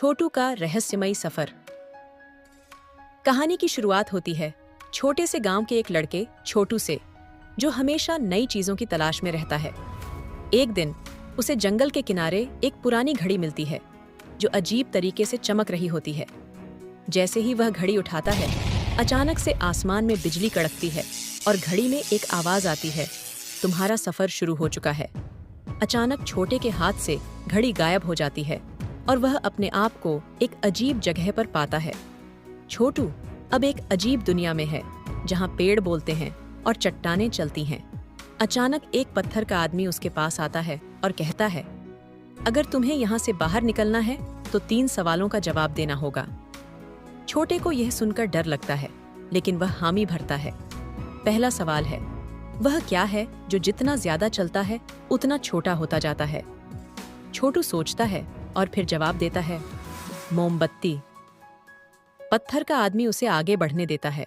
छोटू का रहस्यमयी सफर। कहानी की शुरुआत होती है छोटे से गांव के एक लड़के छोटू से, जो हमेशा नई चीजों की तलाश में रहता है। एक दिन उसे जंगल के किनारे एक पुरानी घड़ी मिलती है जो अजीब तरीके से चमक रही होती है। जैसे ही वह घड़ी उठाता है, अचानक से आसमान में बिजली कड़कती है और घड़ी में एक आवाज आती है, तुम्हारा सफर शुरू हो चुका है। अचानक छोटे के हाथ से घड़ी गायब हो जाती है और वह अपने आप को एक अजीब जगह पर पाता है। छोटू अब एक अजीब दुनिया में है जहां पेड़ बोलते हैं और चट्टानें चलती हैं। अचानक एक पत्थर का आदमी उसके पास आता है और कहता है, अगर तुम्हें यहाँ से बाहर निकलना है तो 3 सवालों का जवाब देना होगा। छोटे को यह सुनकर डर लगता है, लेकिन वह हामी भरता है। पहला सवाल है, वह क्या है जो जितना ज्यादा चलता है उतना छोटा होता जाता है? छोटू सोचता है और फिर जवाब देता है, मोमबत्ती। पत्थर का आदमी उसे आगे बढ़ने देता है।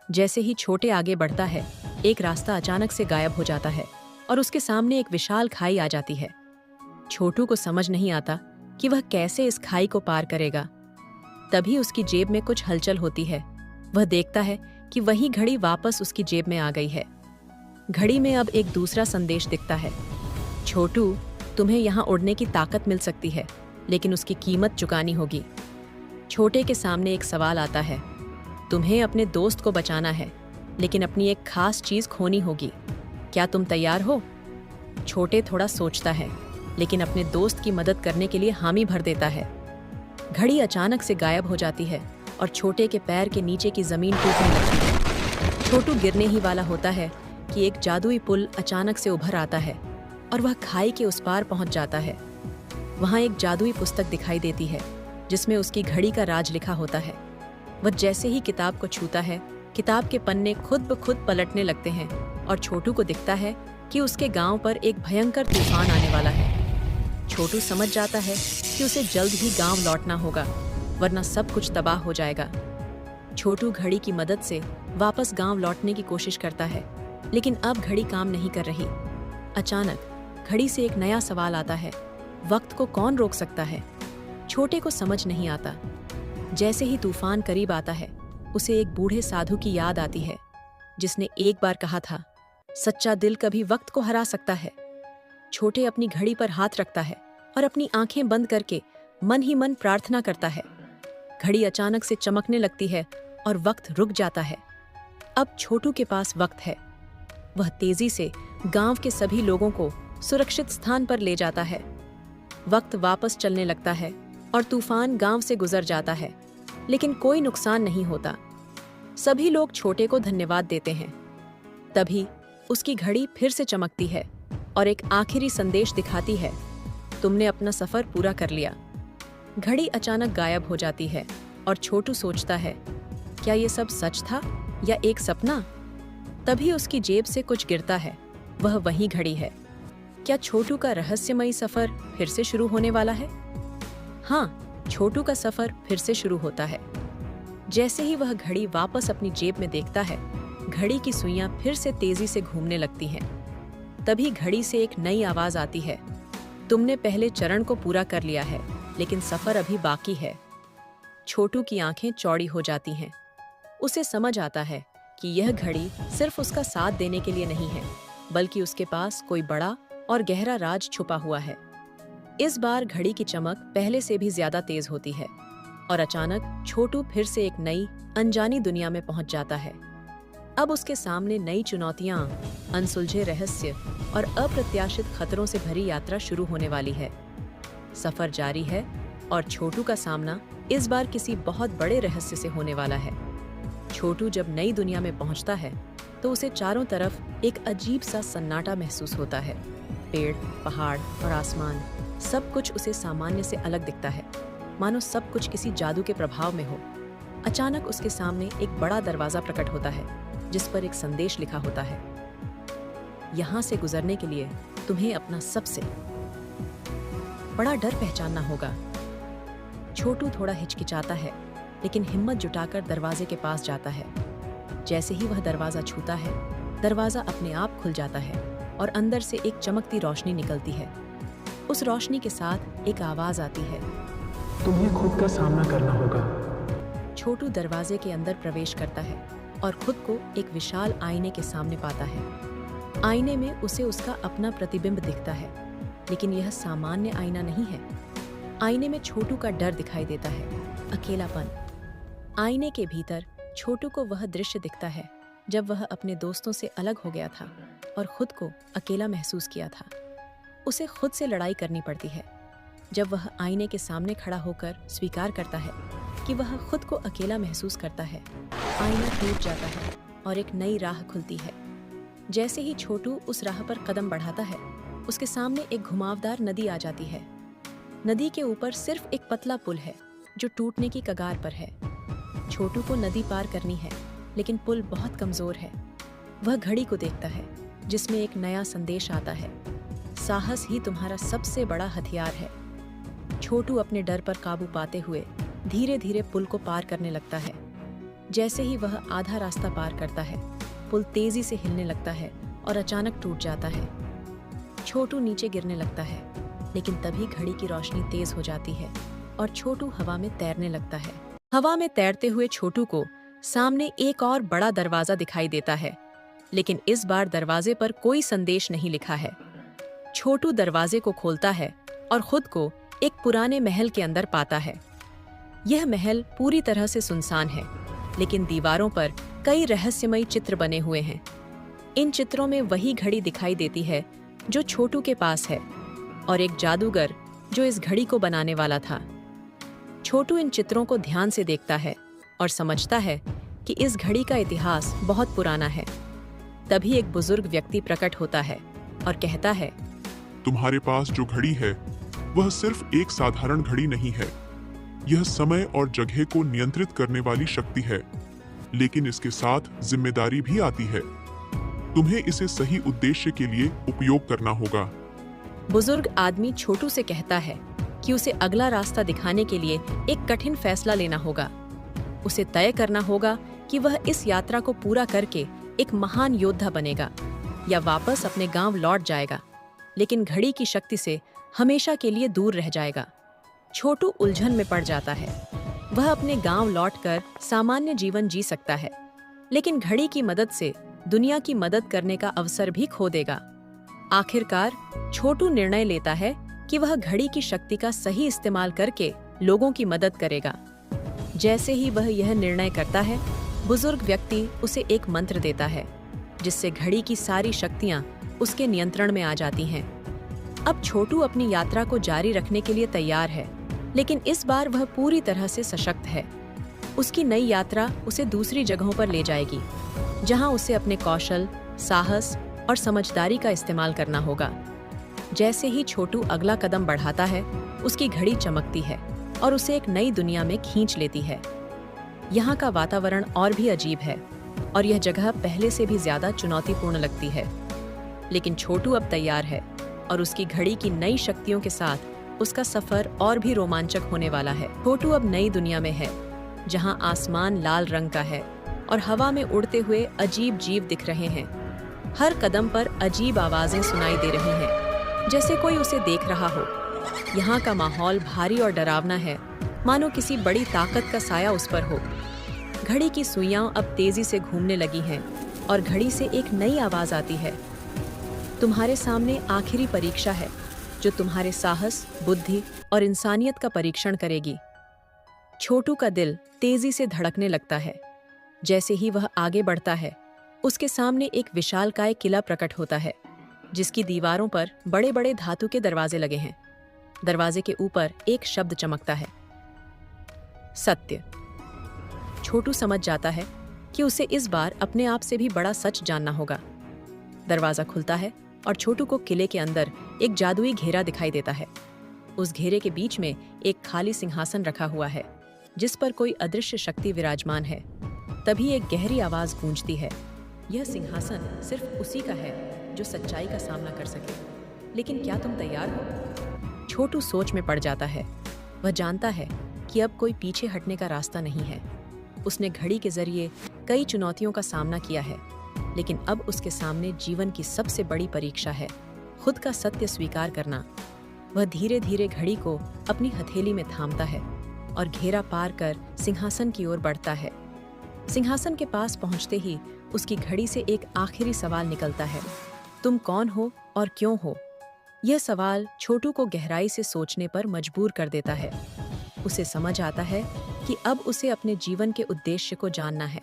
जैसे ही छोटे आगे बढ़ता है, एक रास्ता अचानक से गायब हो जाता है और उसके सामने एक विशाल खाई आ जाती है। छोटू को समझ नहीं आता कि वह कैसे इस खाई को पार करेगा। तभी उसकी जेब में कुछ हलचल होती है। वह देखता है कि वही घड़ी वापस उसकी जेब में आ गई है। घड़ी में अब एक दूसरा संदेश दिखता है, छोटू, तुम्हें यहाँ उड़ने की ताकत मिल सकती है, लेकिन उसकी कीमत चुकानी होगी। छोटे के सामने एक सवाल आता है, तुम्हें अपने दोस्त को बचाना है, लेकिन अपनी एक खास चीज खोनी होगी। क्या तुम तैयार हो? छोटे थोड़ा सोचता है, लेकिन अपने दोस्त की मदद करने के लिए हामी भर देता है। घड़ी अचानक से गायब हो जाती है और छोटे के पैर के नीचे की जमीन टूटने लगती है। छोटू गिरने ही वाला होता है कि एक जादुई पुल अचानक से उभर आता है और वह खाई के उस पार पहुंच जाता है। वहां एक जादुई पुस्तक दिखाई देती है जिसमें उसकी घड़ी का राज लिखा होता है। वह जैसे ही किताब को छूता है, किताब के पन्ने खुद ब खुद पलटने लगते हैं और छोटू को दिखता है कि उसके गांव पर एक भयंकर तूफान आने वाला है। छोटू समझ जाता है कि उसे जल्द ही गांव लौटना होगा, वरना सब कुछ तबाह हो जाएगा। छोटू घड़ी की मदद से वापस गांव लौटने की कोशिश करता है, लेकिन अब घड़ी काम नहीं कर रही। अचानक घड़ी से एक नया सवाल आता है, वक्त को कौन रोक सकता है? छोटे को समझ नहीं आता। जैसे ही तूफान करीब आता है, उसे एक बूढ़े साधु की याद आती है जिसने एक बार कहा था, सच्चा दिल कभी वक्त को हरा सकता है। छोटे अपनी घड़ी पर हाथ रखता है और अपनी आंखें बंद करके मन ही मन प्रार्थना करता है। घड़ी अचानक से चमकने लगती है और वक्त रुक जाता है। अब छोटू के पास वक्त है। वह तेजी से गांव के सभी लोगों को सुरक्षित स्थान पर ले जाता है। वक्त वापस चलने लगता है और तूफान गांव से गुजर जाता है, लेकिन कोई नुकसान नहीं होता। सभी लोग छोटे को धन्यवाद देते हैं। तभी उसकी घड़ी फिर से चमकती है और एक आखिरी संदेश दिखाती है, तुमने अपना सफर पूरा कर लिया। घड़ी अचानक गायब हो जाती है और छोटू सोचता है, क्या ये सब सच था या एक सपना? तभी उसकी जेब से कुछ गिरता है। वह वही घड़ी है। क्या छोटू का रहस्यमयी सफर फिर से शुरू होने वाला है? हाँ, छोटू का सफर फिर से शुरू होता है। जैसे ही वह घड़ी वापस अपनी जेब में देखता है, घड़ी की सुइयां फिर से तेजी से घूमने लगती हैं। तभी घड़ी से एक नई आवाज आती है, तुमने पहले चरण को पूरा कर लिया है, लेकिन सफर अभी बाकी है। छोटू की आंखें चौड़ी हो जाती हैं। उसे समझ आता है कि यह घड़ी सिर्फ उसका साथ देने के लिए नहीं है, बल्कि उसके पास कोई बड़ा और गहरा राज छुपा हुआ है। इस बार घड़ी की चमक पहले से भी ज्यादा तेज होती है और अचानक छोटू फिर से एक नई अनजानी दुनिया में पहुंच जाता है। अब उसके सामने नई चुनौतियां, अनसुलझे रहस्य और अप्रत्याशित खतरों से भरी यात्रा शुरू होने वाली है। सफर जारी है और छोटू का सामना इस बार किसी बहुत बड़े रहस्य से होने वाला है। छोटू जब नई दुनिया में पहुंचता है तो उसे चारों तरफ एक अजीब सा सन्नाटा महसूस होता है। पेड़, पहाड़ और आसमान, सब कुछ उसे सामान्य से अलग दिखता है, मानो सब कुछ किसी जादू के प्रभाव में हो। अचानक उसके सामने एक बड़ा दरवाजा प्रकट होता है जिस पर एक संदेश लिखा होता है, यहाँ से गुजरने के लिए तुम्हें अपना सबसे बड़ा डर पहचानना होगा। छोटू थोड़ा हिचकिचाता है, लेकिन हिम्मत जुटाकर दरवाजे के पास जाता है। जैसे ही वह दरवाजा छूता है, दरवाजा अपने आप खुल जाता है और अंदर से एक चमकती रोशनी निकलती है। उस रोशनी के साथ एक आवाज आती है, तुम्हें खुद का सामना करना होगा। छोटू दरवाजे के अंदर प्रवेश करता है और खुद को एक विशाल आईने के सामने पाता है। आईने में उसे उसका अपना प्रतिबिंब दिखता है, लेकिन यह सामान्य आईना नहीं है। आईने में छोटू का डर दिखाई देता है, अकेलापन। आईने के भीतर छोटू को वह दृश्य दिखता है जब वह अपने दोस्तों से अलग हो गया था और खुद को अकेला महसूस किया था। उसे खुद से लड़ाई करनी पड़ती है। जब वह आईने के सामने खड़ा होकर स्वीकार करता है कि वह खुद को अकेला महसूस करता है, आईना टूट जाता है और एक नई राह खुलती है। जैसे ही छोटू उस राह पर कदम बढ़ाता है, उसके सामने एक घुमावदार नदी आ जाती है। नदी के ऊपर सिर्फ एक पतला पुल है जो टूटने की कगार पर है। छोटू को नदी पार करनी है, लेकिन पुल बहुत कमजोर है। वह घड़ी को देखता है जिसमें एक नया संदेश आता है, साहस ही तुम्हारा सबसे बड़ा हथियार है। छोटू अपने डर पर काबू पाते हुए धीरे धीरे पुल को पार करने लगता है। जैसे ही वह आधा रास्ता पार करता है, पुल तेजी से हिलने लगता है और अचानक टूट जाता है। छोटू नीचे गिरने लगता है, लेकिन तभी घड़ी की रोशनी तेज हो जाती है और छोटू हवा में तैरने लगता है। हवा में तैरते हुए छोटू को सामने एक और बड़ा दरवाजा दिखाई देता है, लेकिन इस बार दरवाजे पर कोई संदेश नहीं लिखा है। छोटू दरवाजे को खोलता है और खुद को एक पुराने महल के अंदर पाता है। यह महल पूरी तरह से सुनसान है, लेकिन दीवारों पर कई रहस्यमयी चित्र बने हुए हैं। इन चित्रों में वही घड़ी दिखाई देती है जो छोटू के पास है, और एक जादूगर जो इस घड़ी को बनाने वाला था। छोटू इन चित्रों को ध्यान से देखता है और समझता है कि इस घड़ी का इतिहास बहुत पुराना है। तभी एक बुजुर्ग व्यक्ति प्रकट होता है और कहता है, तुम्हारे पास जो घड़ी है वह सिर्फ एक साधारण घड़ी नहीं है। यह समय और जगह को नियंत्रित करने वाली शक्ति है, लेकिन इसके साथ जिम्मेदारी भी आती है। तुम्हें इसे सही उद्देश्य के लिए उपयोग करना होगा। बुजुर्ग आदमी छोटू से कहता है कि उसे अगला रास्ता दिखाने के लिए एक कठिन फैसला लेना होगा। उसे तय करना होगा कि वह इस यात्रा को पूरा करके एक महान योद्धा बनेगा या वापस अपने गांव लौट जाएगा, लेकिन घड़ी की शक्ति से हमेशा के लिए दूर रह जाएगा। छोटू उलझन में पड़ जाता है। वह अपने गांव लौटकर सामान्य जीवन जी सकता है, लेकिन घड़ी की मदद से दुनिया की मदद करने का अवसर भी खो देगा। आखिरकार छोटू निर्णय लेता है कि वह घड़ी की शक्ति का सही इस्तेमाल करके लोगों की मदद करेगा। जैसे ही वह यह निर्णय करता है, बुजुर्ग व्यक्ति उसे एक मंत्र देता है, जिससे घड़ी की सारी शक्तियां उसके नियंत्रण में आ जाती हैं। अब छोटू अपनी यात्रा को जारी रखने के लिए तैयार है, लेकिन इस बार वह पूरी तरह से सशक्त है। उसकी नई यात्रा उसे दूसरी जगहों पर ले जाएगी, जहां उसे अपने कौशल, साहस और समझदारी का इस्तेमाल करना होगा। जैसे ही छोटू अगला कदम बढ़ाता है, उसकी घड़ी चमकती है और उसे एक नई दुनिया में खींच लेती है। यहाँ का वातावरण और भी अजीब है और यह जगह पहले से भी ज्यादा चुनौतीपूर्ण लगती है, लेकिन छोटू अब तैयार है और उसकी घड़ी की नई शक्तियों के साथ उसका सफर और भी रोमांचक होने वाला है। छोटू अब नई दुनिया में है, जहाँ आसमान लाल रंग का है और हवा में उड़ते हुए अजीब जीव दिख रहे हैं। हर कदम पर अजीब आवाजें सुनाई दे रही हैं, जैसे कोई उसे देख रहा हो। यहाँ का माहौल भारी और डरावना है, मानो किसी बड़ी ताकत का साया उस पर हो। घड़ी की सुइयां अब तेजी से घूमने लगी हैं और घड़ी से एक नई आवाज आती है, तुम्हारे सामने आखिरी परीक्षा है जो तुम्हारे साहस, बुद्धि और इंसानियत का परीक्षण करेगी। छोटू का दिल तेजी से धड़कने लगता है। जैसे ही वह आगे बढ़ता है, उसके सामने एक विशालकाय किला प्रकट होता है, जिसकी दीवारों पर बड़े बड़े धातु के दरवाजे लगे हैं। दरवाजे के ऊपर एक शब्द चमकता है, सत्य। छोटू समझ जाता है कि उसे इस बार अपने आप से भी बड़ा सच जानना होगा। दरवाजा खुलता है और छोटू को किले के अंदर एक जादुई घेरा दिखाई देता है। उस घेरे के बीच में एक खाली सिंहासन रखा हुआ है, जिस पर कोई अदृश्य शक्ति विराजमान है। तभी एक गहरी आवाज गूंजती है, यह सिंहासन सिर्फ उसी का है जो सच्चाई का सामना कर सके, लेकिन क्या तुम तैयार हो? छोटू सोच में पड़ जाता है। वह जानता है कि अब कोई पीछे हटने का रास्ता नहीं है। उसने घड़ी के जरिए कई चुनौतियों का सामना किया है, लेकिन अब उसके सामने जीवन की सबसे बड़ी परीक्षा है, खुद का सत्य स्वीकार करना। वह धीरे धीरे घड़ी को अपनी हथेली में थामता है और घेरा पार कर सिंहासन की ओर बढ़ता है। सिंहासन के पास पहुंचते ही उसकी घड़ी से एक आखिरी सवाल निकलता है, तुम कौन हो और क्यों हो? यह सवाल छोटू को गहराई से सोचने पर मजबूर कर देता है। उसे समझ आता है कि अब उसे अपने जीवन के उद्देश्य को जानना है।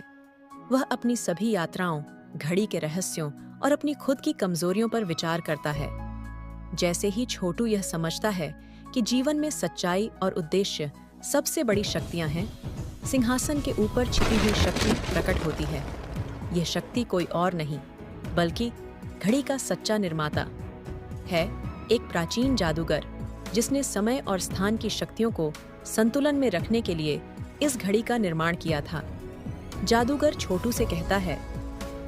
वह अपनी सभी यात्राओं, घड़ी के रहस्यों और अपनी खुद की कमजोरियों पर विचार करता है। जैसे ही छोटू यह समझता है कि जीवन में सच्चाई और उद्देश्य सबसे बड़ी शक्तियां हैं, सिंहासन के ऊपर छिपी हुई शक्ति प्रकट होती है। यह शक्ति कोई और नहीं बल्कि घड़ी का सच्चा निर्माता है, एक प्राचीन जादूगर जिसने समय और स्थान की शक्तियों को संतुलन में रखने के लिए इस घड़ी का निर्माण किया था। जादूगर छोटू से कहता है,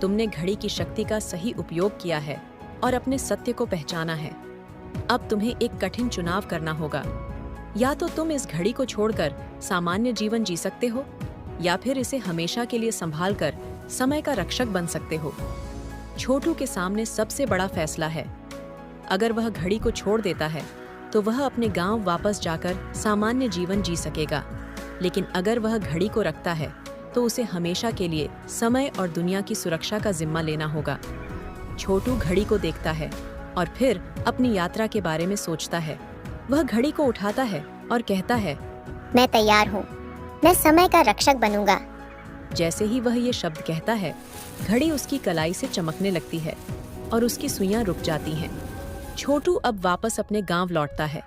तुमने घड़ी की शक्ति का सही उपयोग किया है और अपने सत्य को पहचाना है। अब तुम्हें एक कठिन चुनाव करना होगा। या तो तुम इस घड़ी को छोड़कर सामान्य जीवन जी सकते हो, या फिर इसे हमेशा के लिए संभाल कर समय का रक्षक बन सकते हो। छोटू के सामने सबसे बड़ा फैसला है। अगर वह घड़ी को छोड़ देता है तो वह अपने गांव वापस जाकर सामान्य जीवन जी सकेगा, लेकिन अगर वह घड़ी को रखता है तो उसे हमेशा के लिए समय और दुनिया की सुरक्षा का जिम्मा लेना होगा। छोटू घड़ी को देखता है और फिर अपनी यात्रा के बारे में सोचता है। वह घड़ी को उठाता है और कहता है, मैं तैयार हूँ, मैं समय का रक्षक बनूंगा। जैसे ही वह ये शब्द कहता है, घड़ी उसकी कलाई से चमकने लगती है और उसकी सुइयां रुक जाती हैं। छोटू अब वापस अपने गांव लौटता है,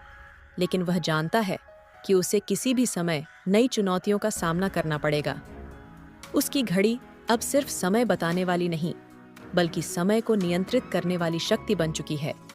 लेकिन वह जानता है कि उसे किसी भी समय नई चुनौतियों का सामना करना पड़ेगा। उसकी घड़ी अब सिर्फ समय बताने वाली नहीं, बल्कि समय को नियंत्रित करने वाली शक्ति बन चुकी है।